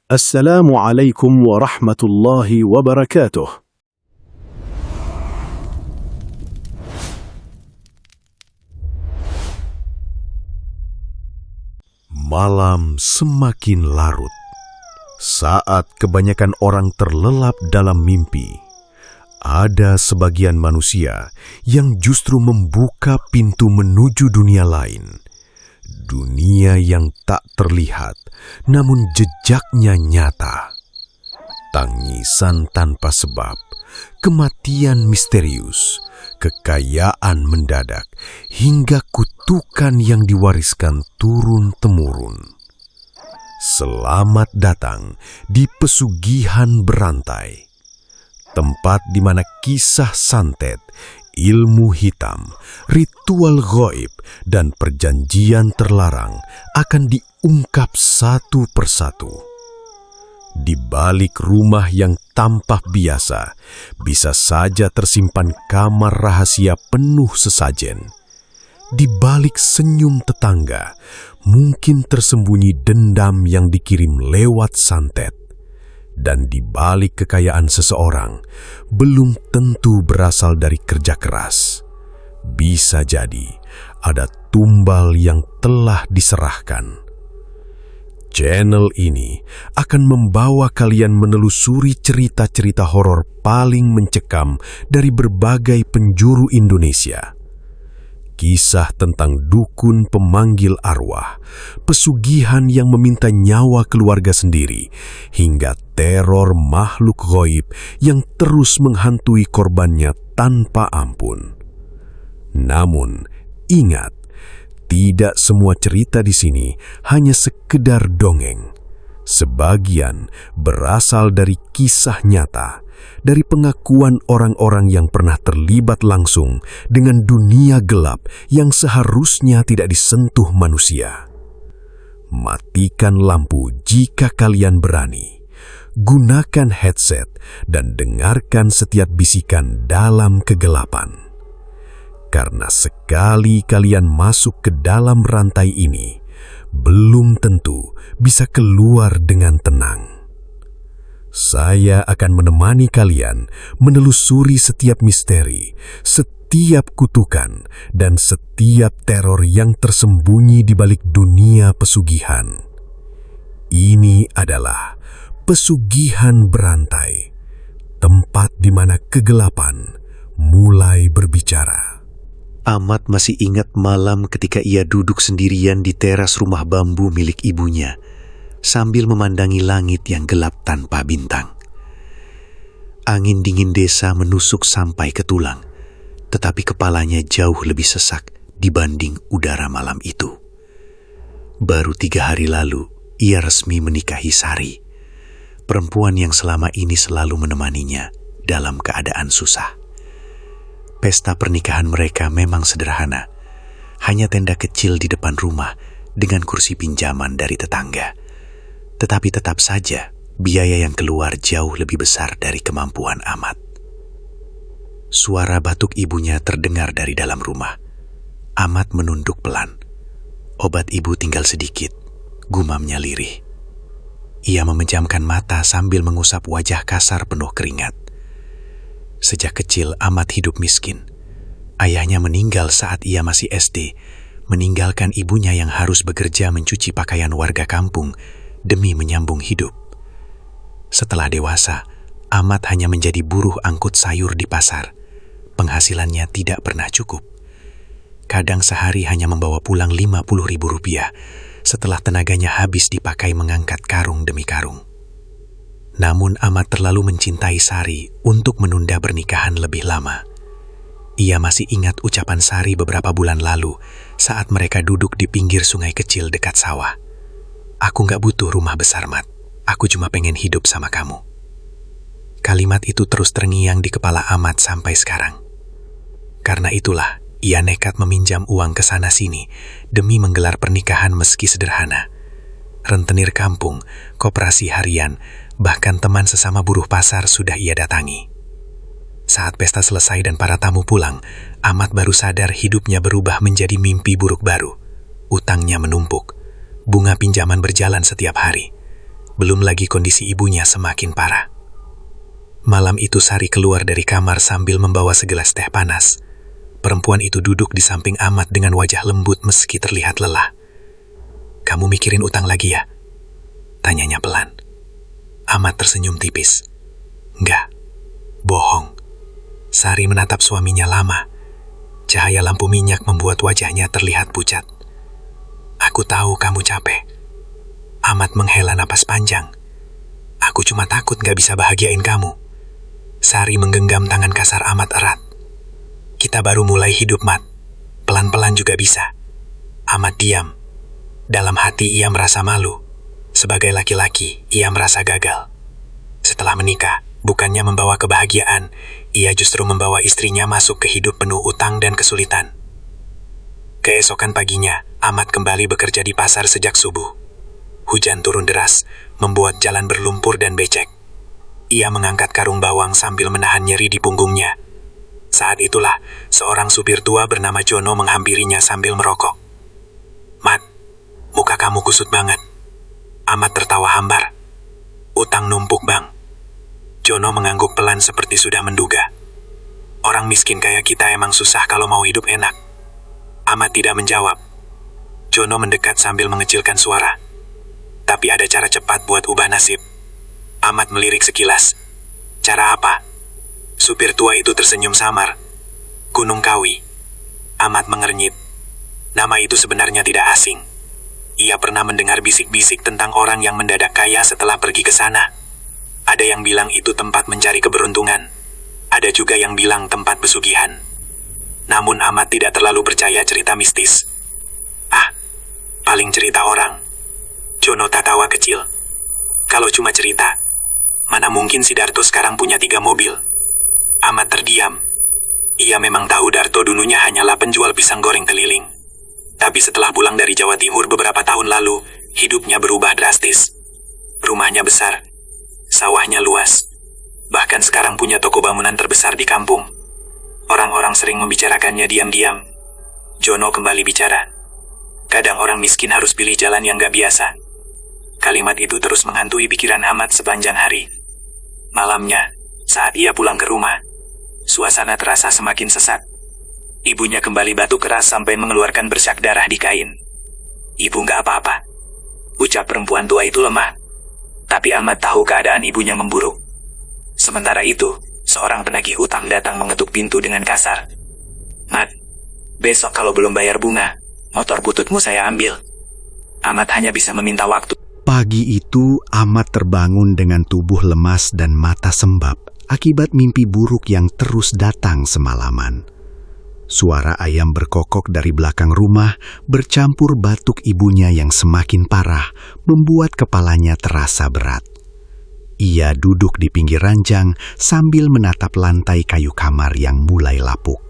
Assalamualaikum warahmatullahi wabarakatuh. Malam semakin larut. Saat kebanyakan orang terlelap dalam mimpi, ada sebagian manusia yang justru membuka pintu menuju dunia lain. Dunia yang tak terlihat, namun jejaknya nyata. Tangisan tanpa sebab, kematian misterius, kekayaan mendadak, hingga kutukan yang diwariskan turun-temurun. Selamat datang di Pesugihan Berantai, tempat di mana kisah santet, ilmu hitam, ritual gaib, dan perjanjian terlarang akan diungkap satu persatu. Di balik rumah yang tampak biasa, bisa saja tersimpan kamar rahasia penuh sesajen. Di balik senyum tetangga, mungkin tersembunyi dendam yang dikirim lewat santet. Dan di balik kekayaan seseorang, belum tentu berasal dari kerja keras. Bisa jadi ada tumbal yang telah diserahkan. Channel ini akan membawa kalian menelusuri cerita-cerita horor paling mencekam dari berbagai penjuru Indonesia. Kisah tentang dukun pemanggil arwah, pesugihan yang meminta nyawa keluarga sendiri, hingga teror makhluk gaib yang terus menghantui korbannya tanpa ampun. Namun, ingat, tidak semua cerita di sini hanya sekedar dongeng. Sebagian berasal dari kisah nyata, dari pengakuan orang-orang yang pernah terlibat langsung dengan dunia gelap yang seharusnya tidak disentuh manusia. Matikan lampu jika kalian berani. Gunakan headset dan dengarkan setiap bisikan dalam kegelapan. Karena sekali kalian masuk ke dalam rantai ini, belum tentu bisa keluar dengan tenang. Saya akan menemani kalian menelusuri setiap misteri, setiap kutukan, dan setiap teror yang tersembunyi di balik dunia pesugihan. Ini adalah Pesugihan Berantai, tempat di mana kegelapan mulai berbicara. Ahmad masih ingat malam ketika ia duduk sendirian di teras rumah bambu milik ibunya, sambil memandangi langit yang gelap tanpa bintang. Angin dingin desa menusuk sampai ke tulang, tetapi kepalanya jauh lebih sesak dibanding udara malam itu. Baru 3 hari lalu, ia resmi menikahi Sari, perempuan yang selama ini selalu menemaninya dalam keadaan susah. Pesta pernikahan mereka memang sederhana, hanya tenda kecil di depan rumah dengan kursi pinjaman dari tetangga. Tetapi tetap saja, biaya yang keluar jauh lebih besar dari kemampuan Ahmad. Suara batuk ibunya terdengar dari dalam rumah. Ahmad menunduk pelan. Obat ibu tinggal sedikit, gumamnya lirih. Ia memejamkan mata sambil mengusap wajah kasar penuh keringat. Sejak kecil Ahmad hidup miskin. Ayahnya meninggal saat ia masih SD, meninggalkan ibunya yang harus bekerja mencuci pakaian warga kampung demi menyambung hidup. Setelah dewasa, Ahmad hanya menjadi buruh angkut sayur di pasar. Penghasilannya tidak pernah cukup. Kadang sehari hanya membawa pulang Rp50.000 setelah tenaganya habis dipakai mengangkat karung demi karung. Namun Ahmad terlalu mencintai Sari untuk menunda pernikahan lebih lama. Ia masih ingat ucapan Sari beberapa bulan lalu saat mereka duduk di pinggir sungai kecil dekat sawah. "Aku gak butuh rumah besar, Mat. Aku cuma pengen hidup sama kamu." Kalimat itu terus terngiang di kepala Ahmad sampai sekarang. Karena itulah, ia nekat meminjam uang ke sana-sini demi menggelar pernikahan meski sederhana. Rentenir kampung, koperasi harian, bahkan teman sesama buruh pasar sudah ia datangi. Saat pesta selesai dan para tamu pulang, Ahmad baru sadar hidupnya berubah menjadi mimpi buruk baru. Utangnya menumpuk, bunga pinjaman berjalan setiap hari. Belum lagi kondisi ibunya semakin parah. Malam itu Sari keluar dari kamar sambil membawa segelas teh panas. Perempuan itu duduk di samping Ahmad dengan wajah lembut meski terlihat lelah. "Kamu mikirin utang lagi ya?" tanyanya pelan. Ahmad tersenyum tipis. "Enggak, bohong." Sari menatap suaminya lama. Cahaya lampu minyak membuat wajahnya terlihat pucat. "Aku tahu kamu capek." Ahmad menghela napas panjang. "Aku cuma takut gak bisa bahagiain kamu." Sari menggenggam tangan kasar Ahmad erat. "Kita baru mulai hidup, Mat. Pelan-pelan juga bisa." Ahmad diam. Dalam hati ia merasa malu. Sebagai laki-laki, ia merasa gagal. Setelah menikah, bukannya membawa kebahagiaan, ia justru membawa istrinya masuk ke hidup penuh utang dan kesulitan. Keesokan paginya, Ahmad kembali bekerja di pasar sejak subuh. Hujan turun deras, membuat jalan berlumpur dan becek. Ia mengangkat karung bawang sambil menahan nyeri di punggungnya. Saat itulah, seorang supir tua bernama Jono menghampirinya sambil merokok. "Mat, muka kamu kusut banget." Ahmad tertawa hambar. "Utang numpuk, Bang." Jono mengangguk pelan seperti sudah menduga. "Orang miskin kayak kita emang susah kalau mau hidup enak." Ahmad tidak menjawab. Jono mendekat sambil mengecilkan suara. "Tapi ada cara cepat buat ubah nasib." Ahmad melirik sekilas. "Cara apa?" Supir tua itu tersenyum samar. "Gunung Kawi." Ahmad mengernyit. Nama itu sebenarnya tidak asing. Ia pernah mendengar bisik-bisik tentang orang yang mendadak kaya setelah pergi ke sana. Ada yang bilang itu tempat mencari keberuntungan. Ada juga yang bilang tempat pesugihan. Namun Ahmad tidak terlalu percaya cerita mistis. "Ah, paling cerita orang." Jono tertawa kecil. "Kalau cuma cerita, mana mungkin si Darto sekarang punya 3 mobil?" Ahmad terdiam. Ia memang tahu Darto dulunya hanyalah penjual pisang goreng keliling. Tapi setelah pulang dari Jawa Timur beberapa tahun lalu, hidupnya berubah drastis. Rumahnya besar, sawahnya luas, bahkan sekarang punya toko bangunan terbesar di kampung. Orang-orang sering membicarakannya diam-diam. Jono kembali bicara. "Kadang orang miskin harus pilih jalan yang gak biasa." Kalimat itu terus menghantui pikiran Ahmad sepanjang hari. Malamnya, saat ia pulang ke rumah, suasana terasa semakin sesat. Ibunya kembali batuk keras sampai mengeluarkan bercak darah di kain. "Ibu gak apa-apa," ucap perempuan tua itu lemah. Tapi Ahmad tahu keadaan ibunya memburuk. Sementara itu, seorang penagih hutang datang mengetuk pintu dengan kasar. "Mat, besok kalau belum bayar bunga, motor bututmu saya ambil." Ahmad hanya bisa meminta waktu. Pagi itu, Ahmad terbangun dengan tubuh lemas dan mata sembab akibat mimpi buruk yang terus datang semalaman. Suara ayam berkokok dari belakang rumah bercampur batuk ibunya yang semakin parah membuat kepalanya terasa berat. Ia duduk di pinggir ranjang sambil menatap lantai kayu kamar yang mulai lapuk.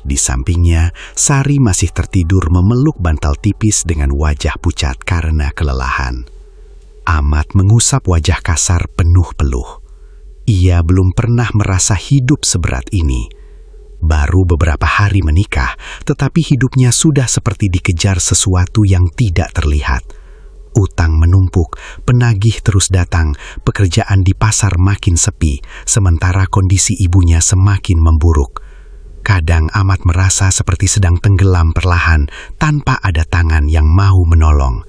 Di sampingnya, Sari masih tertidur memeluk bantal tipis dengan wajah pucat karena kelelahan. Ahmad mengusap wajah kasar penuh peluh. Ia belum pernah merasa hidup seberat ini. Baru beberapa hari menikah, tetapi hidupnya sudah seperti dikejar sesuatu yang tidak terlihat. Utang menumpuk, penagih terus datang, pekerjaan di pasar makin sepi, sementara kondisi ibunya semakin memburuk. Kadang Ahmad merasa seperti sedang tenggelam perlahan tanpa ada tangan yang mau menolong.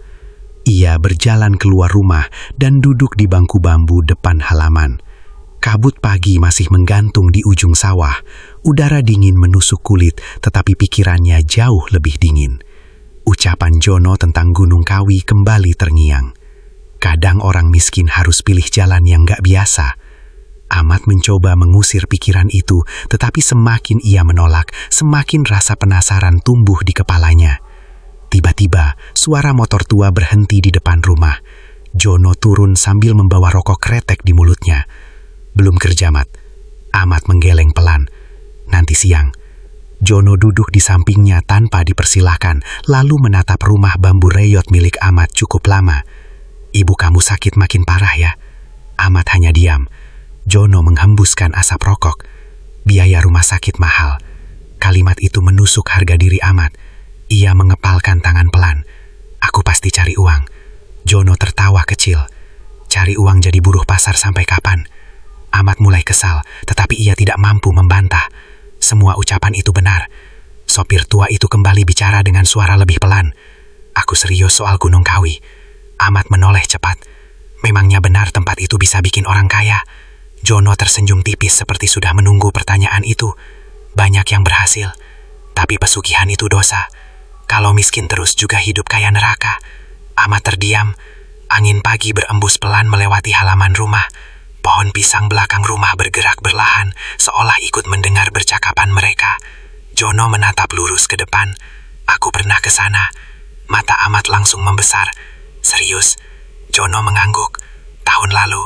Ia berjalan keluar rumah dan duduk di bangku bambu depan halaman. Kabut pagi masih menggantung di ujung sawah. Udara dingin menusuk kulit, tetapi pikirannya jauh lebih dingin. Ucapan Jono tentang Gunung Kawi kembali terngiang. Kadang orang miskin harus pilih jalan yang gak biasa. Ahmad mencoba mengusir pikiran itu, tetapi semakin ia menolak, semakin rasa penasaran tumbuh di kepalanya. Tiba-tiba, suara motor tua berhenti di depan rumah. Jono turun sambil membawa rokok kretek di mulutnya. Belum kerja, Mat. Ahmad menggeleng pelan. Nanti siang. Jono duduk di sampingnya tanpa dipersilahkan, lalu menatap rumah bambu reyot milik Ahmad cukup lama. "Ibu kamu sakit makin parah ya?" Ahmad hanya diam. Jono menghembuskan asap rokok. "Biaya rumah sakit mahal." Kalimat itu menusuk harga diri Ahmad. Ia mengepalkan tangan pelan. "Aku pasti cari uang." Jono tertawa kecil. Cari uang jadi buruh pasar sampai kapan? Ahmad mulai kesal, tetapi ia tidak mampu membantah. Semua ucapan itu benar. Sopir tua itu kembali bicara dengan suara lebih pelan. Aku serius soal Gunung Kawi. Ahmad menoleh cepat. Memangnya benar tempat itu bisa bikin orang kaya? Jono tersenyum tipis seperti sudah menunggu pertanyaan itu. Banyak yang berhasil, tapi pesugihan itu dosa. Kalau miskin terus juga hidup kaya neraka. Ahmad terdiam. Angin pagi berembus pelan melewati halaman rumah. Pohon pisang belakang rumah bergerak berlahan, seolah ikut mendengar percakapan mereka. Jono menatap lurus ke depan. Aku pernah ke sana. Mata Ahmad langsung membesar. Serius? Jono mengangguk. Tahun lalu.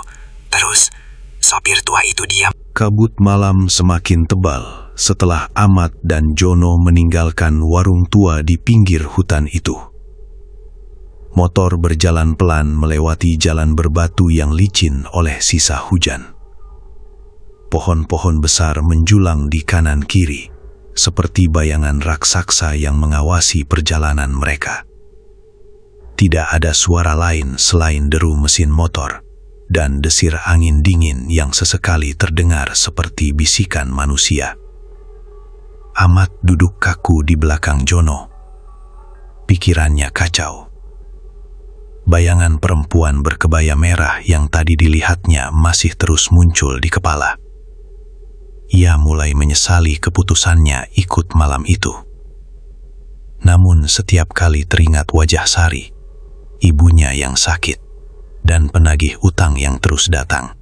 Terus, sopir tua itu diam. Kabut malam semakin tebal setelah Ahmad dan Jono meninggalkan warung tua di pinggir hutan itu. Motor berjalan pelan melewati jalan berbatu yang licin oleh sisa hujan. Pohon-pohon besar menjulang di kanan kiri, seperti bayangan raksasa yang mengawasi perjalanan mereka. Tidak ada suara lain selain deru mesin motor dan desir angin dingin yang sesekali terdengar seperti bisikan manusia. Ahmad duduk kaku di belakang Jono. Pikirannya kacau. Bayangan perempuan berkebaya merah yang tadi dilihatnya masih terus muncul di kepala. Ia mulai menyesali keputusannya ikut malam itu. Namun setiap kali teringat wajah Sari, ibunya yang sakit, dan penagih utang yang terus datang,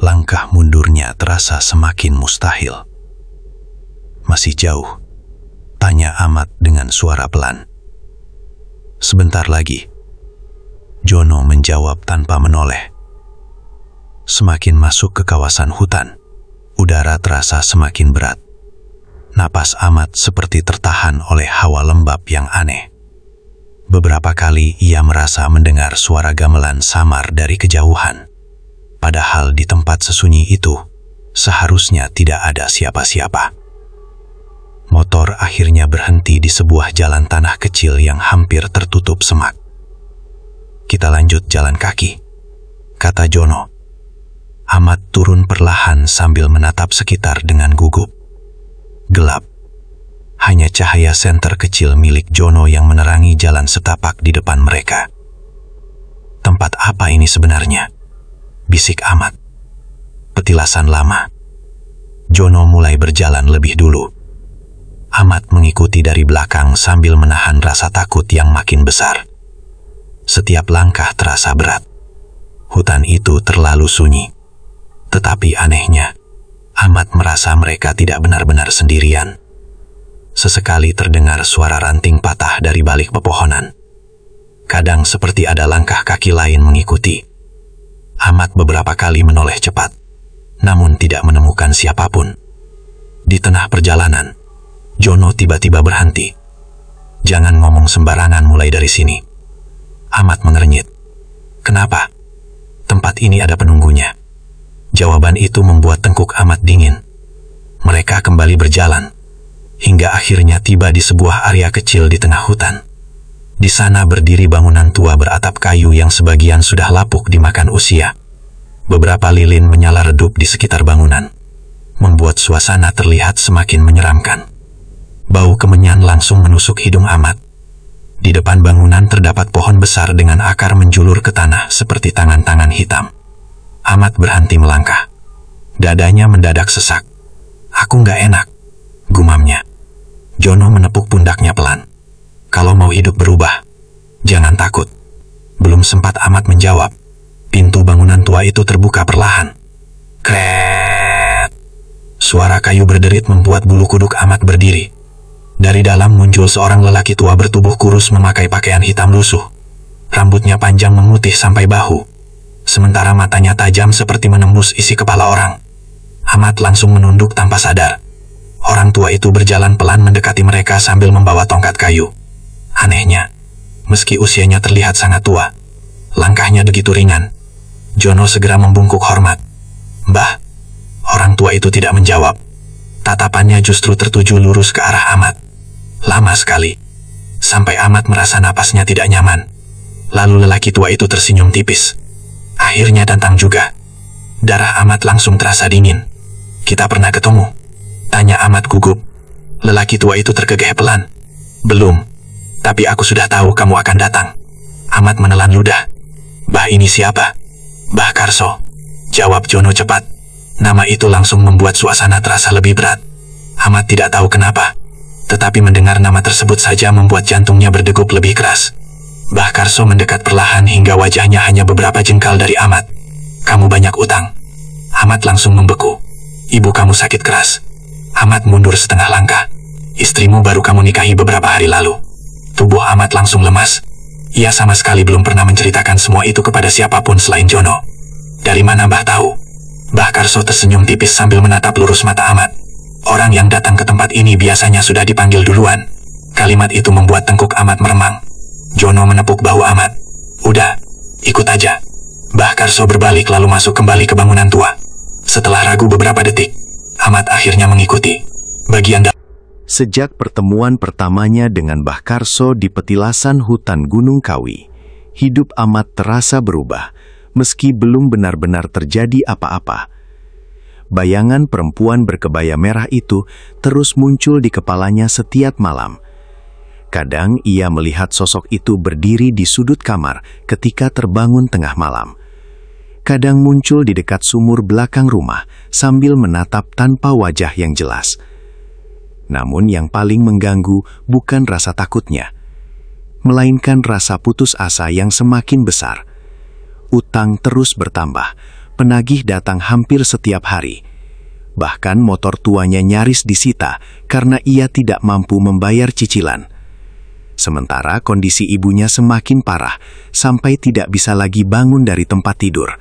langkah mundurnya terasa semakin mustahil. Masih jauh, tanya Ahmad dengan suara pelan. Sebentar lagi. Jono menjawab tanpa menoleh. Semakin masuk ke kawasan hutan, udara terasa semakin berat. Napas Ahmad seperti tertahan oleh hawa lembab yang aneh. Beberapa kali ia merasa mendengar suara gamelan samar dari kejauhan. Padahal di tempat sesunyi itu, seharusnya tidak ada siapa-siapa. Motor akhirnya berhenti di sebuah jalan tanah kecil yang hampir tertutup semak. Kita lanjut jalan kaki, kata Jono. Ahmad turun perlahan sambil menatap sekitar dengan gugup. Gelap. Hanya cahaya senter kecil milik Jono yang menerangi jalan setapak di depan mereka. Tempat apa ini sebenarnya? Bisik Ahmad. Petilasan lama. Jono mulai berjalan lebih dulu. Ahmad mengikuti dari belakang sambil menahan rasa takut yang makin besar. Setiap langkah terasa berat. Hutan itu terlalu sunyi. Tetapi anehnya, Ahmad merasa mereka tidak benar-benar sendirian. Sesekali terdengar suara ranting patah dari balik pepohonan. Kadang seperti ada langkah kaki lain mengikuti. Ahmad beberapa kali menoleh cepat, namun tidak menemukan siapapun. Di tengah perjalanan, Jono tiba-tiba berhenti. Jangan ngomong sembarangan mulai dari sini. Ahmad mengernyit. Kenapa? Tempat ini ada penunggunya. Jawaban itu membuat tengkuk Ahmad dingin. Mereka kembali berjalan, hingga akhirnya tiba di sebuah area kecil di tengah hutan. Di sana berdiri bangunan tua beratap kayu yang sebagian sudah lapuk dimakan usia. Beberapa lilin menyala redup di sekitar bangunan, membuat suasana terlihat semakin menyeramkan. Bau kemenyan langsung menusuk hidung Ahmad. Di depan bangunan terdapat pohon besar dengan akar menjulur ke tanah seperti tangan-tangan hitam. Ahmad berhenti melangkah. Dadanya mendadak sesak. Aku nggak enak, gumamnya. Jono menepuk pundaknya pelan. Kalau mau hidup berubah, jangan takut. Belum sempat Ahmad menjawab, pintu bangunan tua itu terbuka perlahan. Kret! Suara kayu berderit membuat bulu kuduk Ahmad berdiri. Dari dalam muncul seorang lelaki tua bertubuh kurus memakai pakaian hitam lusuh. Rambutnya panjang memutih sampai bahu, sementara matanya tajam seperti menembus isi kepala orang. Ahmad langsung menunduk tanpa sadar. Orang tua itu berjalan pelan mendekati mereka sambil membawa tongkat kayu. Anehnya, meski usianya terlihat sangat tua, langkahnya begitu ringan. Jono segera membungkuk hormat. Mbah. Orang tua itu tidak menjawab. Tatapannya justru tertuju lurus ke arah Ahmad. Lama sekali, sampai Ahmad merasa napasnya tidak nyaman. Lalu lelaki tua itu tersenyum tipis. Akhirnya datang juga. Darah Ahmad langsung terasa dingin. Kita pernah ketemu? Tanya Ahmad gugup. Lelaki tua itu tergegeh pelan. Belum. Tapi aku sudah tahu kamu akan datang. Ahmad menelan ludah. Bah, ini siapa? Bah Karso. Jawab Jono cepat. Nama itu langsung membuat suasana terasa lebih berat. Ahmad tidak tahu kenapa. Tetapi mendengar nama tersebut saja membuat jantungnya berdegup lebih keras. Bah Karso mendekat perlahan hingga wajahnya hanya beberapa jengkal dari Ahmad. Kamu banyak utang. Ahmad langsung membeku. Ibu kamu sakit keras. Ahmad mundur setengah langkah. Istrimu baru kamu nikahi beberapa hari lalu. Tubuh Ahmad langsung lemas. Ia sama sekali belum pernah menceritakan semua itu kepada siapapun selain Jono. Dari mana Mbah tahu? Bah Karso tersenyum tipis sambil menatap lurus mata Ahmad. Orang yang datang ke tempat ini biasanya sudah dipanggil duluan. Kalimat itu membuat tengkuk Ahmad meremang. Jono menepuk bahu Ahmad. Udah, ikut aja. Bah Karso berbalik lalu masuk kembali ke bangunan tua. Setelah ragu beberapa detik, Ahmad akhirnya mengikuti. Sejak pertemuan pertamanya dengan Bah Karso di petilasan hutan Gunung Kawi, hidup Ahmad terasa berubah, meski belum benar-benar terjadi apa-apa. Bayangan perempuan berkebaya merah itu terus muncul di kepalanya setiap malam. Kadang ia melihat sosok itu berdiri di sudut kamar ketika terbangun tengah malam. Kadang muncul di dekat sumur belakang rumah sambil menatap tanpa wajah yang jelas. Namun yang paling mengganggu bukan rasa takutnya, melainkan rasa putus asa yang semakin besar. Utang terus bertambah, penagih datang hampir setiap hari. Bahkan motor tuanya nyaris disita karena ia tidak mampu membayar cicilan. Sementara kondisi ibunya semakin parah, sampai tidak bisa lagi bangun dari tempat tidur.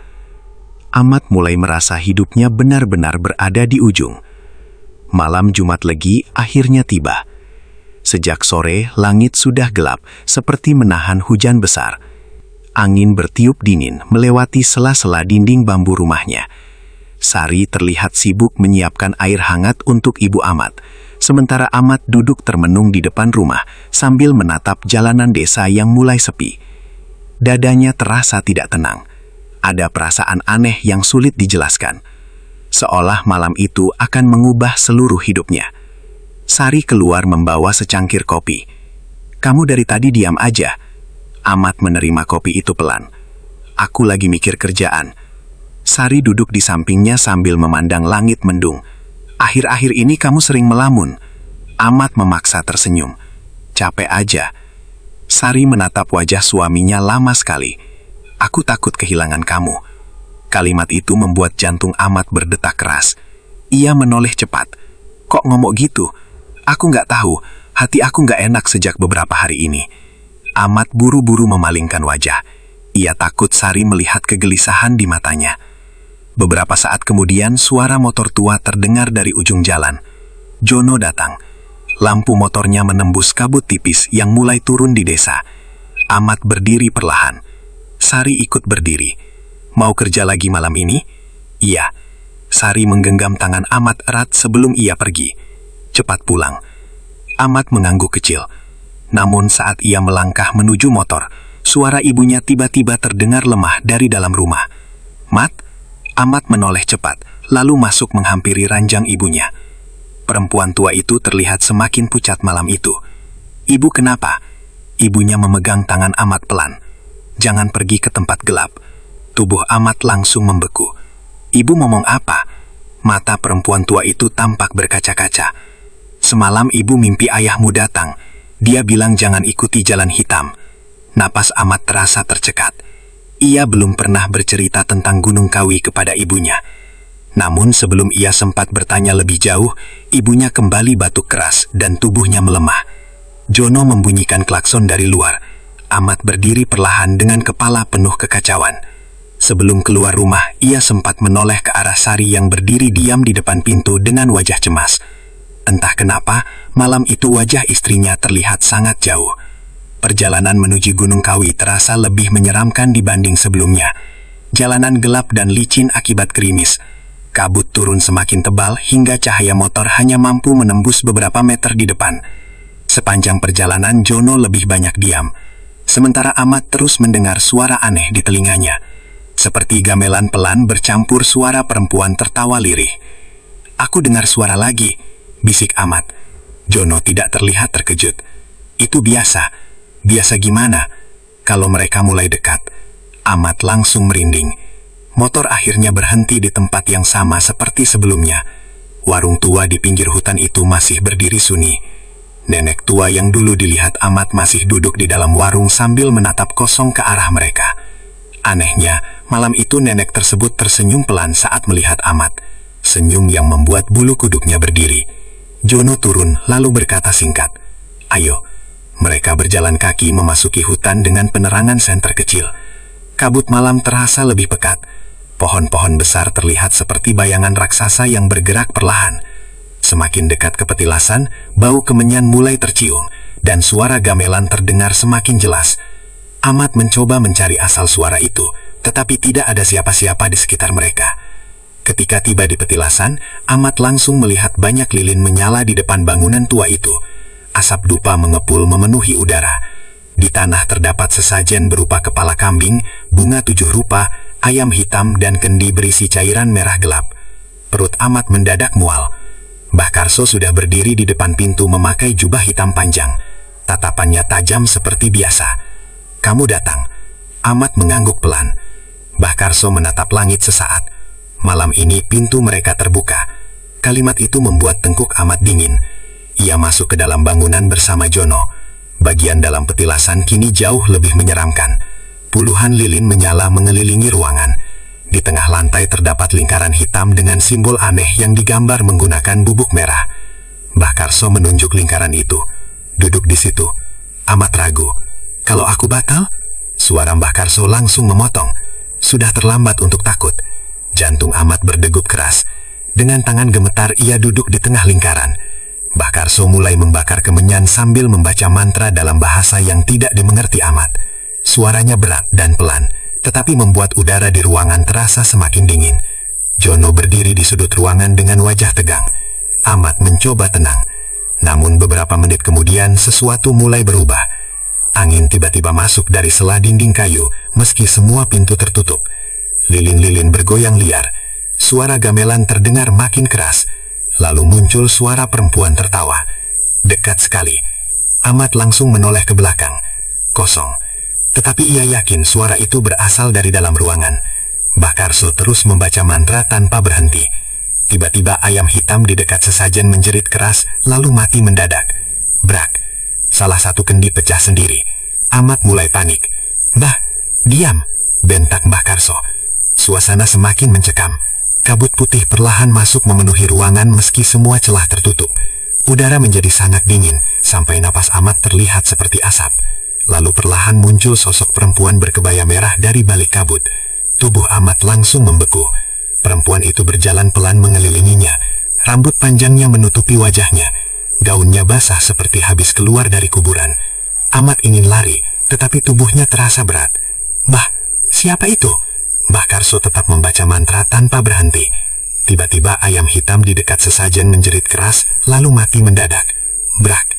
Ahmad mulai merasa hidupnya benar-benar berada di ujung. Malam Jumat Legi akhirnya tiba. Sejak sore, langit sudah gelap, seperti menahan hujan besar. Angin bertiup dingin melewati sela-sela dinding bambu rumahnya. Sari terlihat sibuk menyiapkan air hangat untuk Ibu Ahmad, sementara Ahmad duduk termenung di depan rumah sambil menatap jalanan desa yang mulai sepi. Dadanya terasa tidak tenang. Ada perasaan aneh yang sulit dijelaskan. Seolah malam itu akan mengubah seluruh hidupnya. Sari keluar membawa secangkir kopi. Kamu dari tadi diam aja. Ahmad menerima kopi itu pelan. Aku lagi mikir kerjaan. Sari duduk di sampingnya sambil memandang langit mendung. Akhir-akhir ini kamu sering melamun. Ahmad memaksa tersenyum. Capek aja. Sari menatap wajah suaminya lama sekali. Aku takut kehilangan kamu. Kalimat itu membuat jantung Ahmad berdetak keras. Ia menoleh cepat. Kok ngomong gitu? Aku nggak tahu, hati aku nggak enak sejak beberapa hari ini. Ahmad buru-buru memalingkan wajah. Ia takut Sari melihat kegelisahan di matanya. Beberapa saat kemudian suara motor tua terdengar dari ujung jalan. Jono datang. Lampu motornya menembus kabut tipis yang mulai turun di desa. Ahmad berdiri perlahan. Sari ikut berdiri. Mau kerja lagi malam ini? Iya. Sari menggenggam tangan Ahmad erat sebelum ia pergi. Cepat pulang. Ahmad mengangguk kecil. Namun saat ia melangkah menuju motor, suara ibunya tiba-tiba terdengar lemah dari dalam rumah. Mat? Ahmad menoleh cepat, lalu masuk menghampiri ranjang ibunya. Perempuan tua itu terlihat semakin pucat malam itu. Ibu kenapa? Ibunya memegang tangan Ahmad pelan. Jangan pergi ke tempat gelap. Tubuh Ahmad langsung membeku. Ibu ngomong apa? Mata perempuan tua itu tampak berkaca-kaca. Semalam ibu mimpi ayahmu datang. Dia bilang jangan ikuti jalan hitam. Napas Ahmad terasa tercekat. Ia belum pernah bercerita tentang Gunung Kawi kepada ibunya. Namun sebelum ia sempat bertanya lebih jauh, ibunya kembali batuk keras dan tubuhnya melemah. Jono membunyikan klakson dari luar. Ahmad berdiri perlahan dengan kepala penuh kekacauan. Sebelum keluar rumah, ia sempat menoleh ke arah Sari yang berdiri diam di depan pintu dengan wajah cemas. Entah kenapa, malam itu wajah istrinya terlihat sangat jauh. Perjalanan menuju Gunung Kawi terasa lebih menyeramkan dibanding sebelumnya. Jalanan gelap dan licin akibat gerimis. Kabut turun semakin tebal hingga cahaya motor hanya mampu menembus beberapa meter di depan. Sepanjang perjalanan, Jono lebih banyak diam. Sementara Ahmad terus mendengar suara aneh di telinganya. Seperti gamelan pelan bercampur suara perempuan tertawa lirih. "Aku dengar suara lagi," bisik Ahmad. Jono tidak terlihat terkejut. "Itu biasa." "Biasa gimana?" "Kalau mereka mulai dekat." Ahmad langsung merinding. Motor akhirnya berhenti di tempat yang sama seperti sebelumnya. Warung tua di pinggir hutan itu masih berdiri sunyi. Nenek tua yang dulu dilihat Ahmad masih duduk di dalam warung sambil menatap kosong ke arah mereka. Anehnya, malam itu nenek tersebut tersenyum pelan saat melihat Ahmad. Senyum yang membuat bulu kuduknya berdiri. Jono turun lalu berkata singkat, "Ayo." Mereka berjalan kaki memasuki hutan dengan penerangan senter kecil. Kabut malam terasa lebih pekat. Pohon-pohon besar terlihat seperti bayangan raksasa yang bergerak perlahan. Semakin dekat ke petilasan, bau kemenyan mulai tercium, dan suara gamelan terdengar semakin jelas. Ahmad mencoba mencari asal suara itu, tetapi tidak ada siapa-siapa di sekitar mereka. Ketika tiba di petilasan, Ahmad langsung melihat banyak lilin menyala di depan bangunan tua itu. Asap dupa mengepul memenuhi udara. Di tanah terdapat sesajen berupa kepala kambing, bunga 7 rupa, ayam hitam, dan kendi berisi cairan merah gelap. Perut Ahmad mendadak mual. Mbah Karso sudah berdiri di depan pintu memakai jubah hitam panjang. Tatapannya tajam seperti biasa. "Kamu datang." Ahmad mengangguk pelan. Mbah Karso menatap langit sesaat. Malam ini pintu mereka terbuka. Kalimat itu membuat tengkuk Ahmad dingin. Ia masuk ke dalam bangunan bersama Jono. Bagian dalam petilasan kini jauh lebih menyeramkan. Puluhan lilin menyala mengelilingi ruangan. Di tengah lantai terdapat lingkaran hitam dengan simbol aneh yang digambar menggunakan bubuk merah. Mbah Karso menunjuk lingkaran itu. "Duduk di situ." Ahmad ragu. "Kalau aku batal?" Suara Mbah Karso langsung memotong. Sudah terlambat untuk takut. Jantung Ahmad berdegup keras. Dengan tangan gemetar ia duduk di tengah lingkaran. Mbah Karso mulai membakar kemenyan sambil membaca mantra dalam bahasa yang tidak dimengerti Ahmad. Suaranya berat dan pelan, tetapi membuat udara di ruangan terasa semakin dingin. Jono berdiri di sudut ruangan dengan wajah tegang. Ahmad mencoba tenang. Namun beberapa menit kemudian sesuatu mulai berubah. Angin tiba-tiba masuk dari sela dinding kayu, meski semua pintu tertutup. Lilin-lilin bergoyang liar. Suara gamelan terdengar makin keras. Lalu muncul suara perempuan tertawa. Dekat sekali. Ahmad langsung menoleh ke belakang. Kosong. Tetapi ia yakin suara itu berasal dari dalam ruangan. Mbah Karso terus membaca mantra tanpa berhenti. Tiba-tiba ayam hitam di dekat sesajen menjerit keras, lalu mati mendadak. Brak. Salah satu kendi pecah sendiri. Ahmad mulai panik. "Mbah, diam!" bentak Mbah Karso. Suasana semakin mencekam. Kabut putih perlahan masuk memenuhi ruangan meski semua celah tertutup. Udara menjadi sangat dingin, sampai napas Ahmad terlihat seperti asap. Lalu perlahan muncul sosok perempuan berkebaya merah dari balik kabut. Tubuh Ahmad langsung membeku. Perempuan itu berjalan pelan mengelilinginya. Rambut panjangnya menutupi wajahnya. Gaunnya basah seperti habis keluar dari kuburan. Ahmad ingin lari, tetapi tubuhnya terasa berat. "Mbah, siapa itu?" Mbah Karso tetap membaca mantra tanpa berhenti. Tiba-tiba ayam hitam di dekat sesajen menjerit keras, lalu mati mendadak. Brak.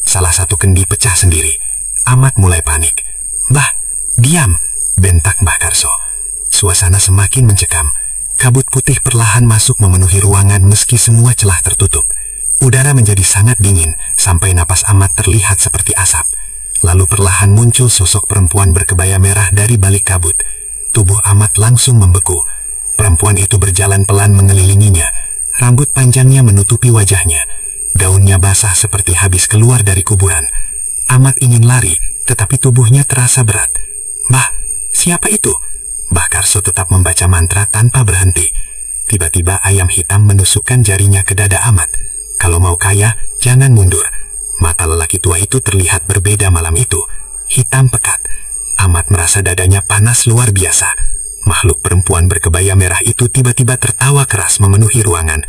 Salah satu kendi pecah sendiri. Ahmad mulai panik. "Mbah, diam!" bentak Mbah Karso. Suasana semakin mencekam. Kabut putih perlahan masuk memenuhi ruangan meski semua celah tertutup. Udara menjadi sangat dingin, sampai napas Ahmad terlihat seperti asap. Lalu perlahan muncul sosok perempuan berkebaya merah dari balik kabut. Tubuh Ahmad langsung membeku. Perempuan itu berjalan pelan mengelilinginya. Rambut panjangnya menutupi wajahnya. Daunnya basah seperti habis keluar dari kuburan. Ahmad ingin lari, tetapi tubuhnya terasa berat. "Mbah, siapa itu?" Mbah Karso tetap membaca mantra tanpa berhenti. Tiba-tiba ayam hitam menusukkan jarinya ke dada Ahmad. "Kalau mau kaya, jangan mundur." Mata lelaki tua itu terlihat berbeda malam itu. Hitam pekat. Ahmad merasa dadanya panas luar biasa. Makhluk perempuan berkebaya merah itu tiba-tiba tertawa keras memenuhi ruangan.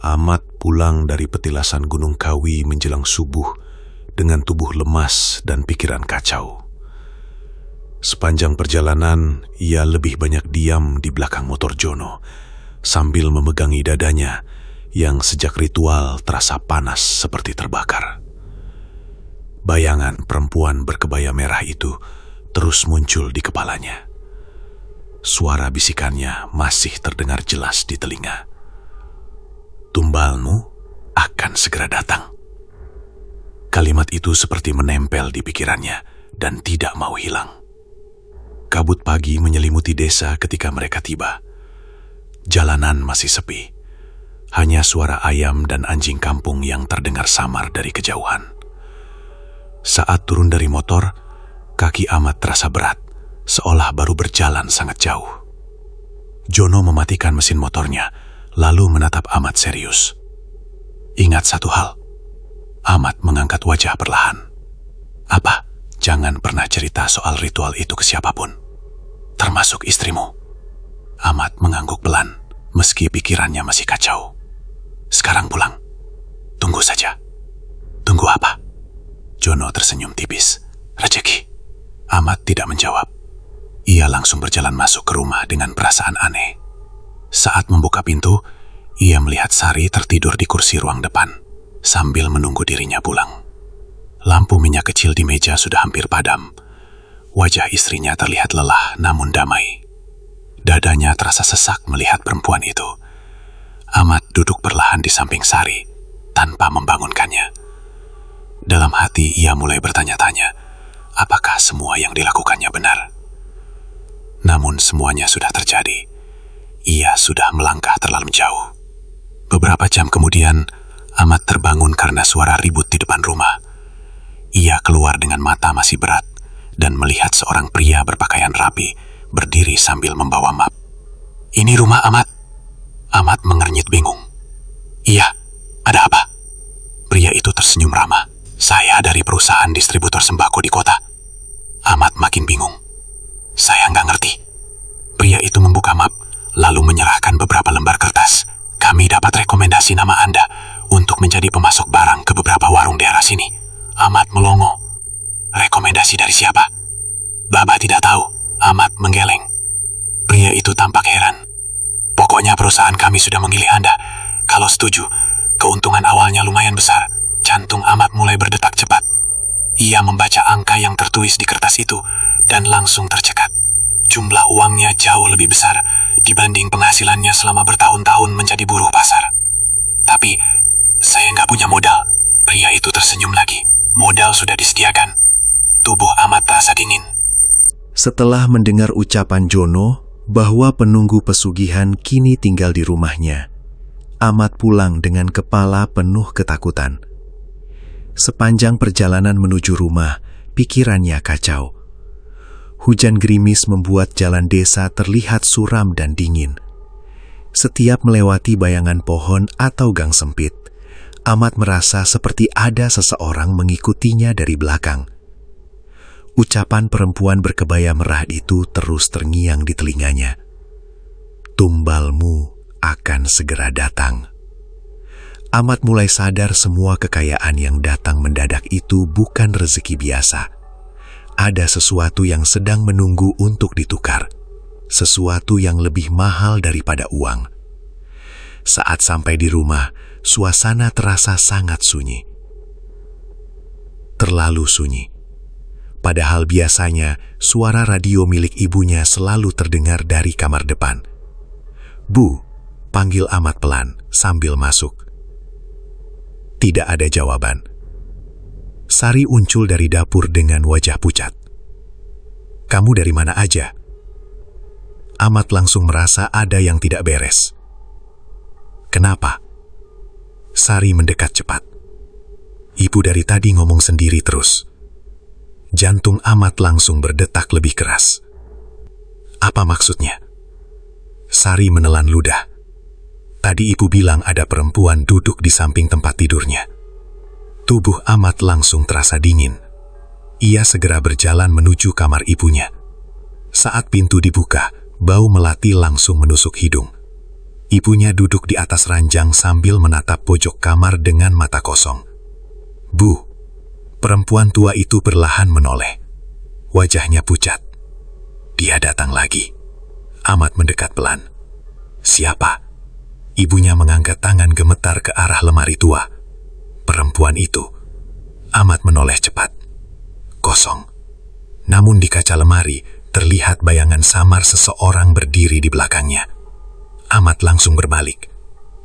Ahmad pulang dari petilasan Gunung Kawi menjelang subuh dengan tubuh lemas dan pikiran kacau. Sepanjang perjalanan, ia lebih banyak diam di belakang motor Jono, sambil memegangi dadanya yang sejak ritual terasa panas seperti terbakar. Bayangan perempuan berkebaya merah itu terus muncul di kepalanya. Suara bisikannya masih terdengar jelas di telinga. Tumbalmu akan segera datang. Kalimat itu seperti menempel di pikirannya dan tidak mau hilang. Kabut pagi menyelimuti desa ketika mereka tiba. Jalanan masih sepi. Hanya suara ayam dan anjing kampung yang terdengar samar dari kejauhan. Saat turun dari motor, kaki Ahmad terasa berat, seolah baru berjalan sangat jauh. Jono mematikan mesin motornya, lalu menatap Ahmad serius. Ingat satu hal, Ahmad mengangkat wajah perlahan. Apa? Jangan pernah cerita soal ritual itu ke siapapun, termasuk istrimu. Ahmad mengangguk pelan, meski pikirannya masih kacau. Sekarang pulang. Tunggu saja. Tunggu apa? Jono tersenyum tipis. Rezeki. Ahmad tidak menjawab. Ia langsung berjalan masuk ke rumah dengan perasaan aneh. Saat membuka pintu, ia melihat Sari tertidur di kursi ruang depan, sambil menunggu dirinya pulang. Lampu minyak kecil di meja sudah hampir padam. Wajah istrinya terlihat lelah namun damai. Dadanya terasa sesak melihat perempuan itu. Ahmad duduk perlahan di samping Sari, tanpa membangunkannya. Dalam hati ia mulai bertanya-tanya, apakah semua yang dilakukannya benar? Namun semuanya sudah terjadi. Ia sudah melangkah terlalu jauh. Beberapa jam kemudian, Ahmad terbangun karena suara ribut di depan rumah. Ia keluar dengan mata masih berat dan melihat seorang pria berpakaian rapi berdiri sambil membawa map. Ini rumah Ahmad. Ahmad mengernyit bingung. Iya, ada apa? Pria itu tersenyum ramah. Saya dari perusahaan distributor sembako di kota. Ahmad makin bingung. Saya nggak ngerti. Pria itu membuka map, lalu menyerahkan beberapa lembar kertas. Kami dapat rekomendasi nama Anda untuk menjadi pemasok barang ke beberapa warung daerah sini. Ahmad melongo. Rekomendasi dari siapa? Baba tidak tahu. Ahmad menggeleng. Pria itu tampak heran. Pokoknya perusahaan kami sudah memilih Anda. Kalau setuju, keuntungan awalnya lumayan besar. Jantung Ahmad mulai berdetak cepat. Ia membaca angka yang tertulis di kertas itu dan langsung tercekat. Jumlah uangnya jauh lebih besar dibanding penghasilannya selama bertahun-tahun menjadi buruh pasar. Tapi, saya nggak punya modal. Pria itu tersenyum lagi. Modal sudah disediakan. Tubuh Ahmad terasa dingin. Setelah mendengar ucapan Jono bahwa penunggu pesugihan kini tinggal di rumahnya, Ahmad pulang dengan kepala penuh ketakutan. Sepanjang perjalanan menuju rumah, pikirannya kacau. Hujan gerimis membuat jalan desa terlihat suram dan dingin. Setiap melewati bayangan pohon atau gang sempit, Ahmad merasa seperti ada seseorang mengikutinya dari belakang. Ucapan perempuan berkebaya merah itu terus terngiang di telinganya. Tumbalmu akan segera datang. Ahmad mulai sadar semua kekayaan yang datang mendadak itu bukan rezeki biasa. Ada sesuatu yang sedang menunggu untuk ditukar. Sesuatu yang lebih mahal daripada uang. Saat sampai di rumah, suasana terasa sangat sunyi. Terlalu sunyi. Padahal biasanya suara radio milik ibunya selalu terdengar dari kamar depan. Bu, panggil Ahmad pelan sambil masuk. Tidak ada jawaban. Sari muncul dari dapur dengan wajah pucat. Kamu dari mana aja? Ahmad langsung merasa ada yang tidak beres. Kenapa? Sari mendekat cepat. Ibu dari tadi ngomong sendiri terus. Jantung Ahmad langsung berdetak lebih keras. Apa maksudnya? Sari menelan ludah. Tadi ibu bilang ada perempuan duduk di samping tempat tidurnya. Tubuh Ahmad langsung terasa dingin. Ia segera berjalan menuju kamar ibunya. Saat pintu dibuka, bau melati langsung menusuk hidung. Ibunya duduk di atas ranjang sambil menatap pojok kamar dengan mata kosong. Bu, perempuan tua itu perlahan menoleh. Wajahnya pucat. Dia datang lagi. Ahmad mendekat pelan. Siapa? Ibunya mengangkat tangan gemetar ke arah lemari tua. Perempuan itu. Ahmad menoleh cepat. Kosong. Namun di kaca lemari terlihat bayangan samar seseorang berdiri di belakangnya. Ahmad langsung berbalik.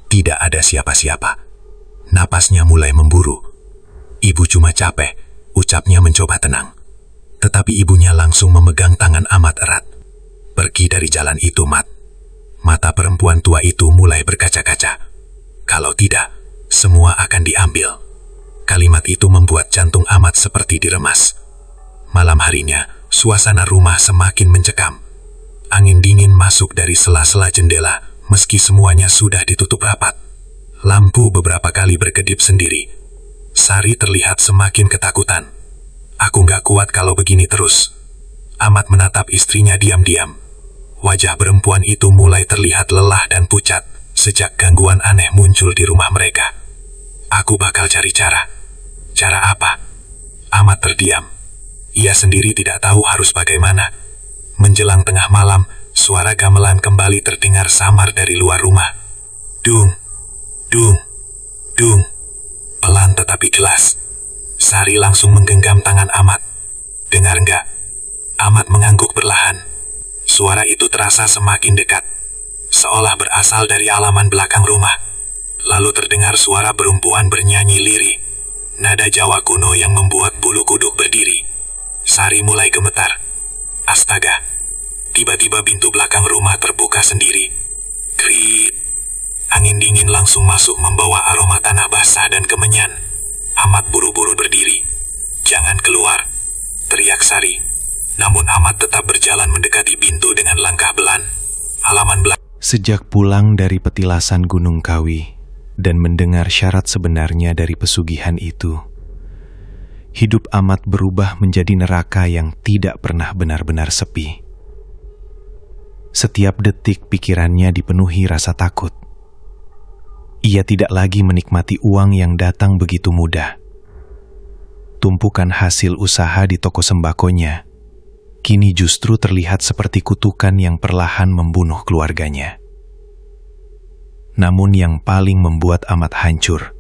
Tidak ada siapa-siapa. Napasnya mulai memburu. Ibu cuma capek, ucapnya mencoba tenang. Tetapi ibunya langsung memegang tangan Ahmad erat. Pergi dari jalan itu, Mat. Mata perempuan tua itu mulai berkaca-kaca. Kalau tidak, semua akan diambil. Kalimat itu membuat jantung Ahmad seperti diremas. Malam harinya, suasana rumah semakin mencekam. Angin dingin masuk dari sela-sela jendela, meski semuanya sudah ditutup rapat. Lampu beberapa kali berkedip sendiri. Sari terlihat semakin ketakutan. Aku nggak kuat kalau begini terus. Ahmad menatap istrinya diam-diam. Wajah perempuan itu mulai terlihat lelah dan pucat sejak gangguan aneh muncul di rumah mereka. Aku bakal cari cara. Cara apa? Ahmad terdiam. Ia sendiri tidak tahu harus bagaimana. Menjelang tengah malam, suara gamelan kembali terdengar samar dari luar rumah. Dung, dung, dung. Pelan tetapi jelas. Sari langsung menggenggam tangan Ahmad. Dengar nggak? Ahmad mengangguk perlahan. Suara itu terasa semakin dekat, seolah berasal dari halaman belakang rumah. Lalu terdengar suara perempuan bernyanyi lirih, nada Jawa kuno yang membuat bulu kuduk berdiri. Sari mulai gemetar. Astaga, tiba-tiba pintu belakang rumah terbuka sendiri. Krit. Angin dingin langsung masuk membawa aroma tanah basah dan kemenyan. Ahmad buru-buru berdiri. Jangan keluar, teriak Sari. Namun Ahmad tetap berjalan mendekati pintu dengan langkah pelan. Halaman belakang. Sejak pulang dari petilasan Gunung Kawi dan mendengar syarat sebenarnya dari pesugihan itu, hidup Ahmad berubah menjadi neraka yang tidak pernah benar-benar sepi. Setiap detik pikirannya dipenuhi rasa takut. Ia tidak lagi menikmati uang yang datang begitu mudah. Tumpukan hasil usaha di toko sembakonya kini justru terlihat seperti kutukan yang perlahan membunuh keluarganya. Namun yang paling membuat Ahmad hancur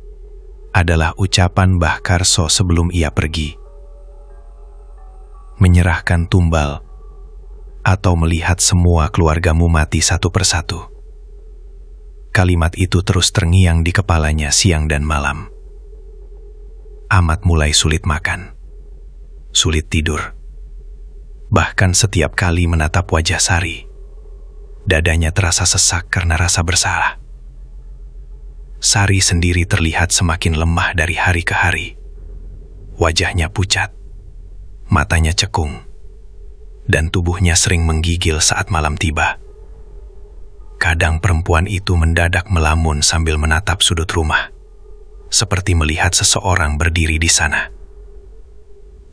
adalah ucapan Mbah Karso sebelum ia pergi. Menyerahkan tumbal atau melihat semua keluargamu mati satu persatu. Kalimat itu terus terngiang di kepalanya siang dan malam. Ahmad mulai sulit makan, sulit tidur. Bahkan setiap kali menatap wajah Sari, dadanya terasa sesak karena rasa bersalah. Sari sendiri terlihat semakin lemah dari hari ke hari. Wajahnya pucat, matanya cekung, dan tubuhnya sering menggigil saat malam tiba. Kadang perempuan itu mendadak melamun sambil menatap sudut rumah, seperti melihat seseorang berdiri di sana.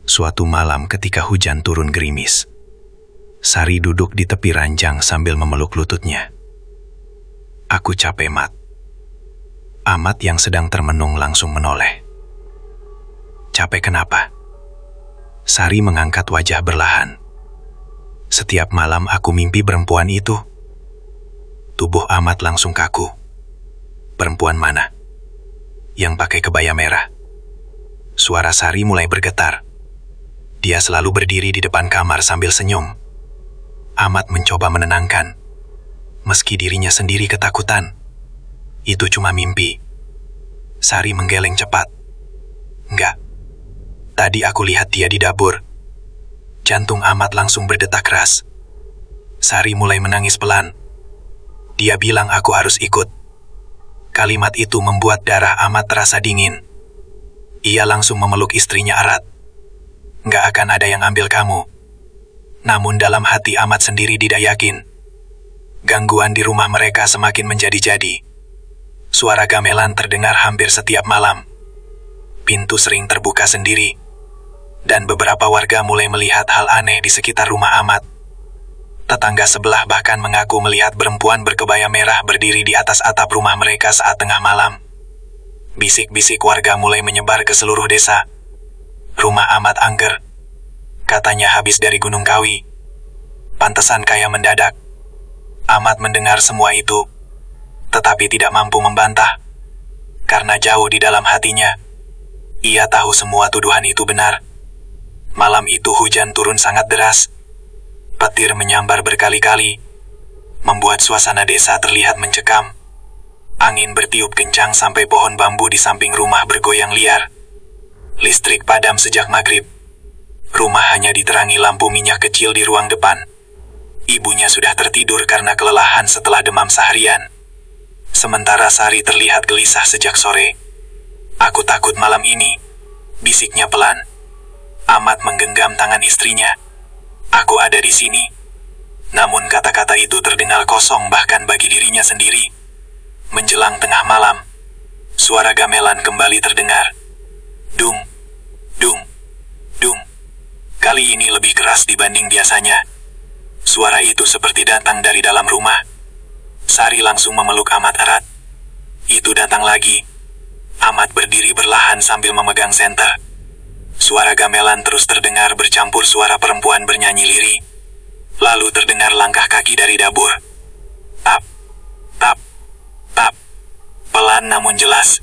Suatu malam ketika hujan turun gerimis, Sari duduk di tepi ranjang sambil memeluk lututnya. Aku capek, Mat. Ahmad yang sedang termenung langsung menoleh. Capek kenapa? Sari mengangkat wajah berlahan. Setiap malam aku mimpi perempuan itu. Tubuh Ahmad langsung kaku. Perempuan mana? Yang pakai kebaya merah. Suara Sari mulai bergetar. Dia selalu berdiri di depan kamar sambil senyum. Ahmad mencoba menenangkan, meski dirinya sendiri ketakutan. Itu cuma mimpi. Sari menggeleng cepat. Enggak. Tadi aku lihat dia di dapur. Jantung Ahmad langsung berdetak keras. Sari mulai menangis pelan. Dia bilang aku harus ikut. Kalimat itu membuat darah Ahmad terasa dingin. Ia langsung memeluk istrinya erat. Nggak akan ada yang ambil kamu. Namun dalam hati Ahmad sendiri tidak yakin. Gangguan di rumah mereka semakin menjadi-jadi. Suara gamelan terdengar hampir setiap malam. Pintu sering terbuka sendiri. Dan beberapa warga mulai melihat hal aneh di sekitar rumah Ahmad. Tetangga sebelah bahkan mengaku melihat perempuan berkebaya merah berdiri di atas atap rumah mereka saat tengah malam. Bisik-bisik warga mulai menyebar ke seluruh desa. Rumah Ahmad angker. Katanya habis dari Gunung Kawi. Pantesan kaya mendadak. Ahmad mendengar semua itu, tetapi tidak mampu membantah. Karena jauh di dalam hatinya, ia tahu semua tuduhan itu benar. Malam itu hujan turun sangat deras. Petir menyambar berkali-kali, membuat suasana desa terlihat mencekam. Angin bertiup kencang sampai pohon bambu di samping rumah bergoyang liar. Listrik padam sejak maghrib. Rumah hanya diterangi lampu minyak kecil di ruang depan. Ibunya sudah tertidur karena kelelahan setelah demam seharian. Sementara Sari terlihat gelisah sejak sore. "Aku takut malam ini," bisiknya pelan. Ahmad menggenggam tangan istrinya. "Aku ada di sini." Namun kata-kata itu terdengar kosong bahkan bagi dirinya sendiri. Menjelang tengah malam, suara gamelan kembali terdengar. Dung, dung, dung. Kali ini lebih keras dibanding biasanya. Suara itu seperti datang dari dalam rumah. Sari langsung memeluk Ahmad erat. Itu datang lagi. Ahmad berdiri berlahan sambil memegang senter. Suara gamelan terus terdengar bercampur suara perempuan bernyanyi lirih. Lalu terdengar langkah kaki dari dapur. Tap, tap, tap. Pelan namun jelas.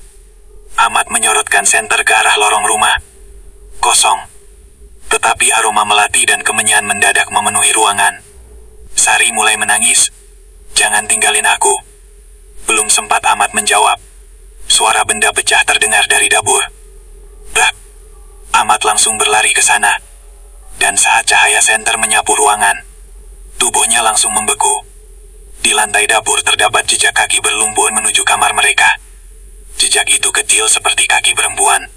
Ahmad menyorotkan senter ke arah lorong rumah. Kosong. Tetapi aroma melati dan kemenyan mendadak memenuhi ruangan. Sari mulai menangis. "Jangan tinggalin aku." Belum sempat Ahmad menjawab, suara benda pecah terdengar dari dapur. Brak. Ahmad langsung berlari ke sana. Dan saat cahaya senter menyapu ruangan, tubuhnya langsung membeku. Di lantai dapur terdapat jejak kaki berlumpur menuju kamar mereka. Jejak itu kecil seperti kaki perempuan.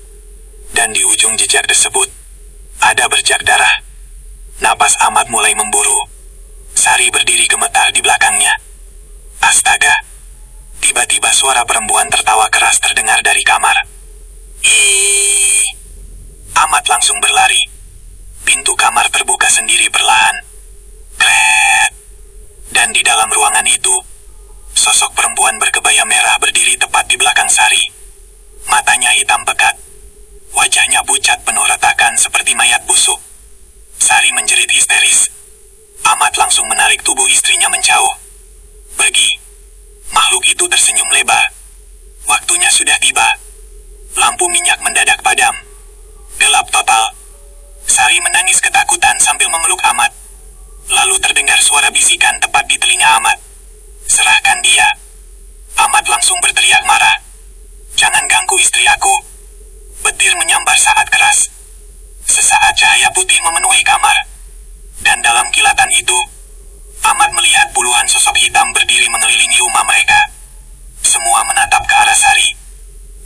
Dan di ujung jejak tersebut, ada bercak darah. Napas Ahmad mulai memburu. Sari berdiri gemetar di belakangnya. Astaga! Tiba-tiba suara perempuan tertawa keras terdengar dari kamar. Ih! Ahmad langsung berlari. Pintu kamar terbuka sendiri perlahan. Kret! Dan di dalam ruangan itu, sosok perempuan berkebaya merah berdiri tepat di belakang Sari. Matanya hitam pekat. Wajahnya pucat penuh retakan seperti mayat busuk. Sari menjerit histeris. Ahmad langsung menarik tubuh istrinya menjauh. "Pergi." Makhluk itu tersenyum lebar. Waktunya sudah tiba. Lampu minyak mendadak padam. Gelap total. Sari menangis ketakutan sambil memeluk Ahmad. Lalu terdengar suara bisikan tepat di telinga Ahmad. "Serahkan dia." Ahmad langsung berteriak marah. "Jangan ganggu istri aku." Petir menyambar saat keras. Sesaat cahaya putih memenuhi kamar. Dan dalam kilatan itu, Ahmad melihat puluhan sosok hitam berdiri mengelilingi rumah mereka. Semua menatap ke arah Sari.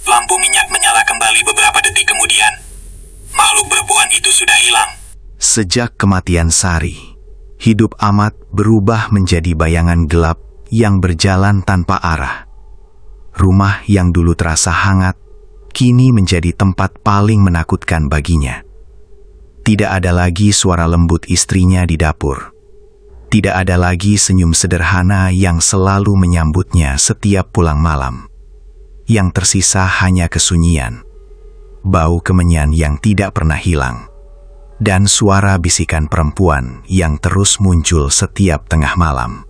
Lampu minyak menyala kembali beberapa detik kemudian. Makhluk berbuan itu sudah hilang. Sejak kematian Sari, hidup Ahmad berubah menjadi bayangan gelap yang berjalan tanpa arah. Rumah yang dulu terasa hangat, kini menjadi tempat paling menakutkan baginya. Tidak ada lagi suara lembut istrinya di dapur. Tidak ada lagi senyum sederhana yang selalu menyambutnya setiap pulang malam. Yang tersisa hanya kesunyian, bau kemenyan yang tidak pernah hilang, dan suara bisikan perempuan yang terus muncul setiap tengah malam.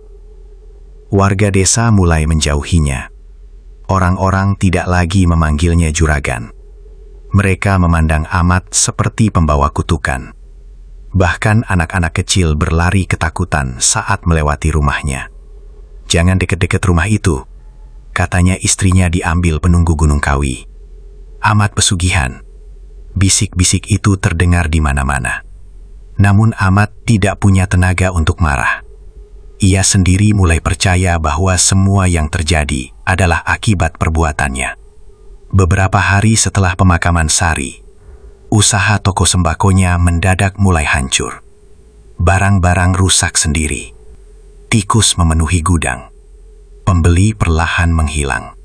Warga desa mulai menjauhinya. Orang-orang tidak lagi memanggilnya juragan. Mereka memandang Ahmad seperti pembawa kutukan. Bahkan anak-anak kecil berlari ketakutan saat melewati rumahnya. "Jangan deket-deket rumah itu," katanya istrinya diambil penunggu Gunung Kawi. Ahmad pesugihan. Bisik-bisik itu terdengar di mana-mana. Namun Ahmad tidak punya tenaga untuk marah. Ia sendiri mulai percaya bahwa semua yang terjadi adalah akibat perbuatannya. Beberapa hari setelah pemakaman Sari, usaha toko sembakonya mendadak mulai hancur. Barang-barang rusak sendiri. Tikus memenuhi gudang. Pembeli perlahan menghilang.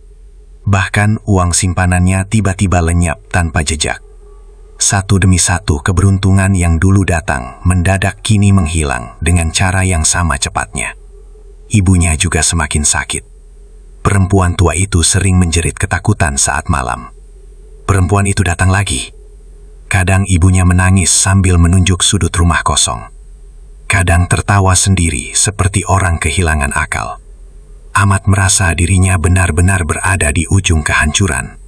Bahkan uang simpanannya tiba-tiba lenyap tanpa jejak. Satu demi satu keberuntungan yang dulu datang mendadak kini menghilang dengan cara yang sama cepatnya. Ibunya juga semakin sakit. Perempuan tua itu sering menjerit ketakutan saat malam. Perempuan itu datang lagi. Kadang ibunya menangis sambil menunjuk sudut rumah kosong. Kadang tertawa sendiri seperti orang kehilangan akal. Ahmad merasa dirinya benar-benar berada di ujung kehancuran.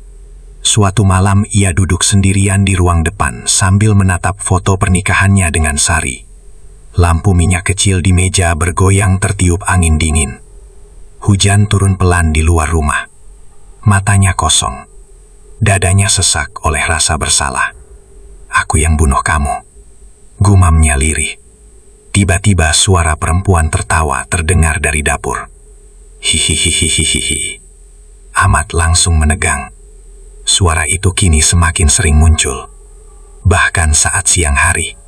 Suatu malam ia duduk sendirian di ruang depan sambil menatap foto pernikahannya dengan Sari. Lampu minyak kecil di meja bergoyang tertiup angin dingin. Hujan turun pelan di luar rumah. Matanya kosong. Dadanya sesak oleh rasa bersalah. Aku yang bunuh kamu, gumamnya lirih. Tiba-tiba suara perempuan tertawa terdengar dari dapur. Hihihihihihi. Ahmad langsung menegang. Suara itu kini semakin sering muncul. Bahkan saat siang hari.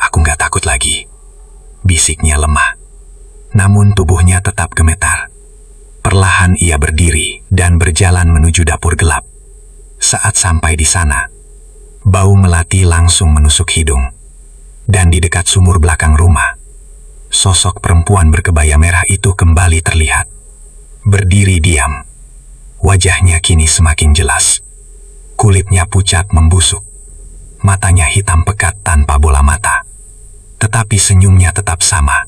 Aku nggak takut lagi. Bisiknya lemah. Namun tubuhnya tetap gemetar. Perlahan ia berdiri dan berjalan menuju dapur gelap. Saat sampai di sana, bau melati langsung menusuk hidung. Dan di dekat sumur belakang rumah, sosok perempuan berkebaya merah itu kembali terlihat. Berdiri diam. Wajahnya kini semakin jelas. Kulitnya pucat membusuk. Matanya hitam pekat tanpa bola mata. Tetapi senyumnya tetap sama.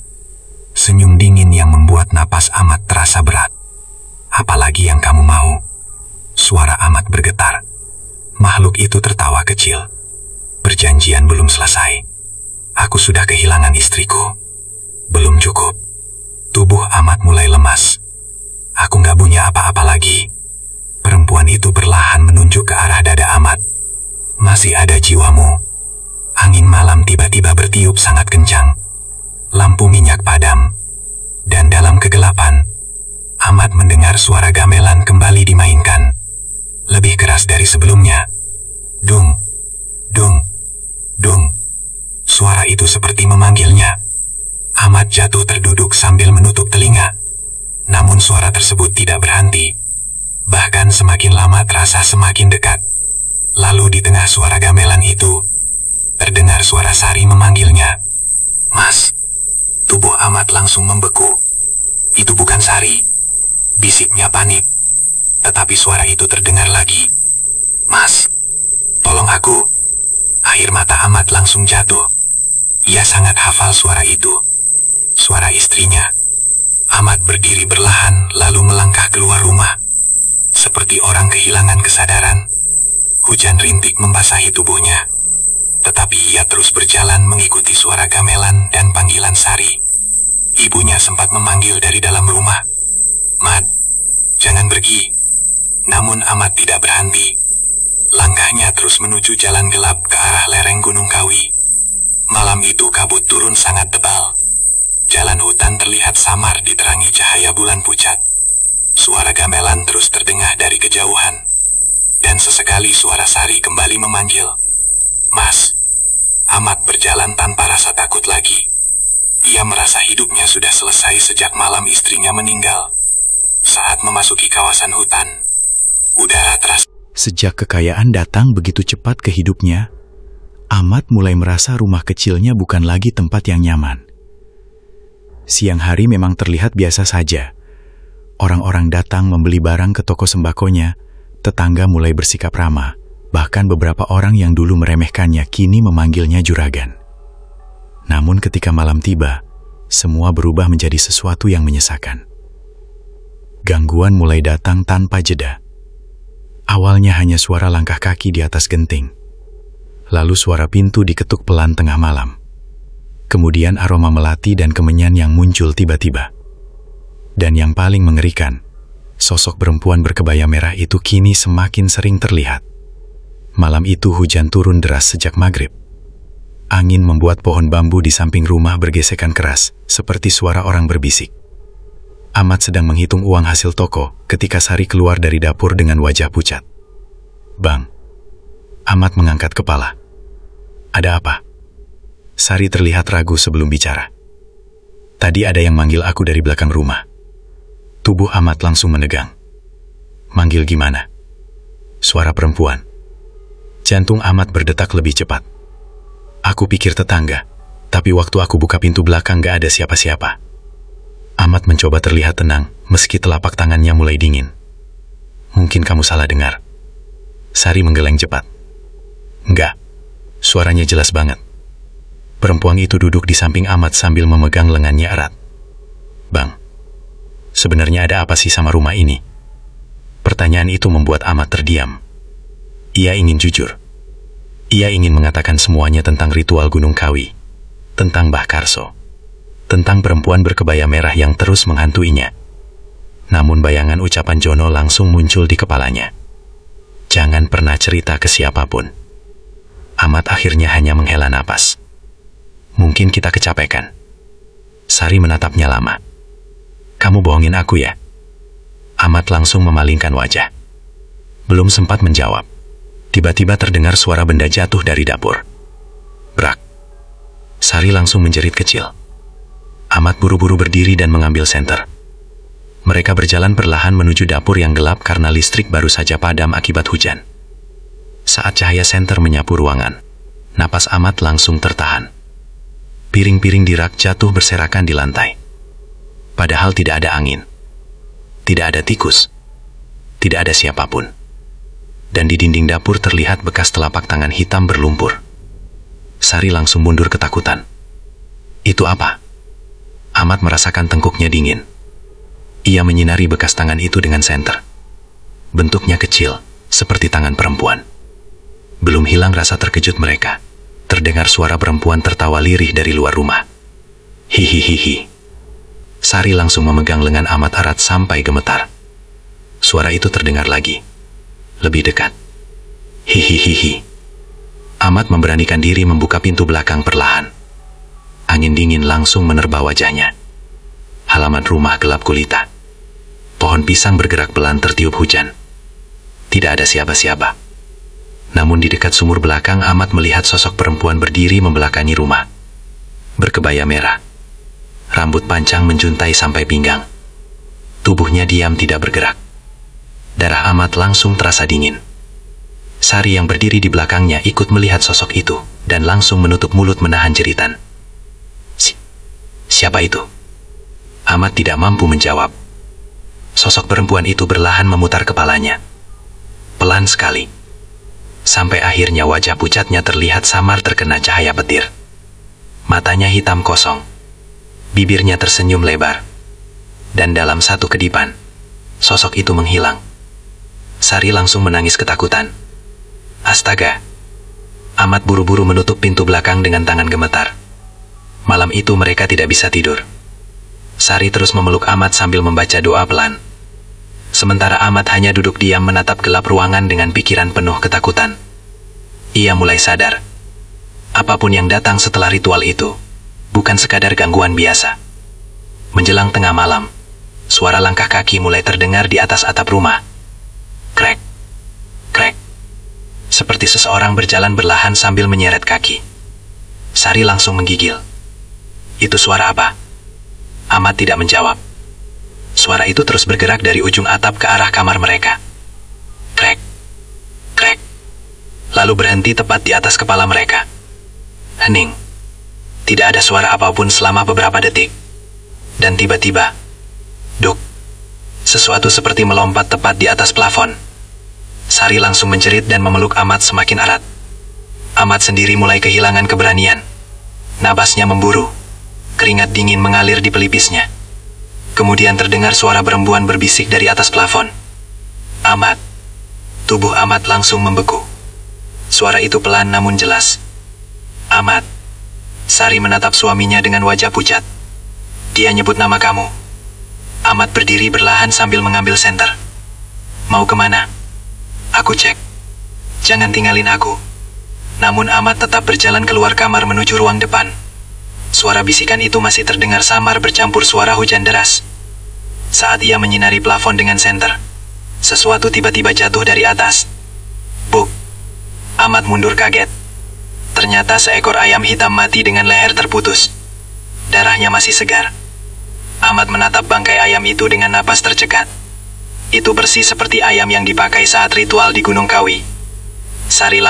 Senyum dingin yang membuat napas Ahmad terasa berat. Apalagi yang kamu mau? Suara Ahmad bergetar. Makhluk itu tertawa kecil. Perjanjian belum selesai. Aku sudah kehilangan istriku. Belum cukup. Tubuh Ahmad mulai lemas. Aku nggak punya apa-apa lagi. Perempuan itu perlahan menunjuk ke arah dada Ahmad. Masih ada jiwamu. Angin malam tiba-tiba bertiup sangat kencang. Lampu minyak padam. Dan dalam kegelapan, Ahmad mendengar suara gamelan kembali dimainkan. Lebih keras dari sebelumnya. Dung, dung, dung. Suara itu seperti memanggilnya. Ahmad jatuh terduduk sambil menutup telinga. Namun suara tersebut tidak berhenti. Bahkan semakin lama terasa semakin dekat. Lalu di tengah suara gamelan itu, terdengar suara Sari memanggilnya. Mas. Tubuh Ahmad langsung membeku. Itu bukan Sari. Bisiknya panik. Tetapi suara itu terdengar lagi. Mas, tolong aku. Air mata Ahmad langsung jatuh. Ia sangat hafal suara itu. Suara istrinya. Ahmad berdiri perlahan lalu melangkah keluar rumah. Seperti orang kehilangan kesadaran. Hujan rintik membasahi tubuhnya. Tetapi ia terus berjalan mengikuti suara gamelan dan panggilan Sari. Ibunya sempat memanggil dari dalam rumah. Mat, jangan pergi. Namun Ahmad tidak berhenti. Langkahnya terus menuju jalan gelap ke arah lereng Gunung Kawi. Malam itu kabut turun sangat tebal. Jalan hutan terlihat samar diterangi cahaya bulan pucat. Suara gamelan terus terdengar dari kejauhan. Dan sesekali suara Sari kembali memanggil. Mas. Ahmad berjalan tanpa rasa takut lagi. Ia merasa hidupnya sudah selesai sejak malam istrinya meninggal. Saat memasuki kawasan hutan, udara terasa. Sejak kekayaan datang begitu cepat ke hidupnya, Ahmad mulai merasa rumah kecilnya bukan lagi tempat yang nyaman. Siang hari memang terlihat biasa saja. Orang-orang datang membeli barang ke toko sembakonya, tetangga mulai bersikap ramah. Bahkan beberapa orang yang dulu meremehkannya kini memanggilnya juragan. Namun ketika malam tiba, semua berubah menjadi sesuatu yang menyesakan. Gangguan mulai datang tanpa jeda. Awalnya hanya suara langkah kaki di atas genting. Lalu suara pintu diketuk pelan tengah malam. Kemudian aroma melati dan kemenyan yang muncul tiba-tiba. Dan yang paling mengerikan, sosok perempuan berkebaya merah itu kini semakin sering terlihat. Malam itu hujan turun deras sejak maghrib. Angin membuat pohon bambu di samping rumah bergesekan keras, seperti suara orang berbisik. Ahmad sedang menghitung uang hasil toko ketika Sari keluar dari dapur dengan wajah pucat. Bang. Ahmad mengangkat kepala. Ada apa? Sari terlihat ragu sebelum bicara. Tadi ada yang manggil aku dari belakang rumah. Tubuh Ahmad langsung menegang. Manggil gimana? Suara perempuan. Jantung Ahmad berdetak lebih cepat. Aku pikir tetangga, tapi waktu aku buka pintu belakang gak ada siapa-siapa. Ahmad mencoba terlihat tenang, meski telapak tangannya mulai dingin. Mungkin kamu salah dengar. Sari menggeleng cepat. Enggak, suaranya jelas banget. Perempuan itu duduk di samping Ahmad sambil memegang lengannya erat. Bang, sebenarnya ada apa sih sama rumah ini? Pertanyaan itu membuat Ahmad terdiam. Ia ingin jujur. Ia ingin mengatakan semuanya tentang ritual Gunung Kawi. tentang Mbah Karso, tentang perempuan berkebaya merah yang terus menghantuinya. Namun bayangan ucapan Jono langsung muncul di kepalanya. Jangan pernah cerita ke siapapun. Ahmad akhirnya hanya menghela napas. Mungkin kita kecapekan. Sari menatapnya lama. Kamu bohongin aku ya? Ahmad langsung memalingkan wajah. Belum sempat menjawab. Tiba-tiba terdengar suara benda jatuh dari dapur. Brak. Sari langsung menjerit kecil. Ahmad buru-buru berdiri dan mengambil senter. Mereka berjalan perlahan menuju dapur yang gelap karena listrik baru saja padam akibat hujan. Saat cahaya senter menyapu ruangan, napas Ahmad langsung tertahan. Piring-piring di rak jatuh berserakan di lantai. Padahal tidak ada angin. Tidak ada tikus. Tidak ada siapapun. Dan di dinding dapur terlihat bekas telapak tangan hitam berlumpur. Sari langsung mundur ketakutan. Itu apa? Ahmad merasakan tengkuknya dingin. Ia menyinari bekas tangan itu dengan senter. Bentuknya kecil, seperti tangan perempuan. Belum hilang rasa terkejut mereka. Terdengar suara perempuan tertawa lirih dari luar rumah. Hihihihi. Sari langsung memegang lengan Ahmad erat sampai gemetar. Suara itu terdengar lagi. Lebih dekat. Hihihihi. Ahmad memberanikan diri membuka pintu belakang perlahan. Angin dingin langsung menerpa wajahnya. Halaman rumah gelap gulita. Pohon pisang bergerak pelan tertiup hujan. Tidak ada siapa-siapa. Namun di dekat sumur belakang Ahmad melihat sosok perempuan berdiri membelakangi rumah. Berkebaya merah. Rambut panjang menjuntai sampai pinggang. Tubuhnya diam tidak bergerak. Darah Ahmad langsung terasa dingin. Sari yang berdiri di belakangnya ikut melihat sosok itu dan langsung menutup mulut menahan jeritan. Siapa itu? Ahmad tidak mampu menjawab. Sosok perempuan itu perlahan memutar kepalanya. Pelan sekali. Sampai akhirnya wajah pucatnya terlihat samar terkena cahaya petir. Matanya hitam kosong. Bibirnya tersenyum lebar. Dan dalam satu kedipan, sosok itu menghilang. Sari langsung menangis ketakutan. Astaga. Ahmad buru-buru menutup pintu belakang dengan tangan gemetar. Malam itu mereka tidak bisa tidur. Sari terus memeluk Ahmad sambil membaca doa pelan. Sementara Ahmad hanya duduk diam menatap gelap ruangan dengan pikiran penuh ketakutan. Ia mulai sadar. Apapun yang datang setelah ritual itu, bukan sekadar gangguan biasa. Menjelang tengah malam, suara langkah kaki mulai terdengar di atas atap rumah. Krek, krek. Seperti seseorang berjalan berlahan sambil menyeret kaki. Sari langsung menggigil. Itu suara apa? Ahmad tidak menjawab. Suara itu terus bergerak dari ujung atap ke arah kamar mereka. Krek, krek. Lalu berhenti tepat di atas kepala mereka. Hening. Tidak ada suara apapun selama beberapa detik. Dan tiba-tiba, duk. Sesuatu seperti melompat tepat di atas plafon. Sari langsung menjerit dan memeluk Ahmad semakin erat. Ahmad sendiri mulai kehilangan keberanian. Nabasnya memburu. Keringat dingin mengalir di pelipisnya. Kemudian terdengar suara perempuan berbisik dari atas plafon. Ahmad. Tubuh Ahmad langsung membeku. Suara itu pelan namun jelas. Ahmad. Sari menatap suaminya dengan wajah pucat. Dia nyebut nama kamu. Ahmad berdiri berlahan sambil mengambil senter. Mau kemana? Aku cek. Jangan tinggalin aku. Namun Ahmad tetap berjalan keluar kamar menuju ruang depan. Suara bisikan itu masih terdengar samar bercampur suara hujan deras. Saat ia menyinari plafon dengan senter, sesuatu tiba-tiba jatuh dari atas. Buk! Ahmad mundur kaget. Ternyata seekor ayam hitam mati dengan leher terputus. Darahnya masih segar. Ahmad menatap bangkai ayam itu dengan napas tercekat. Itu persis seperti ayam yang dipakai saat ritual di Gunung Kawi. Sari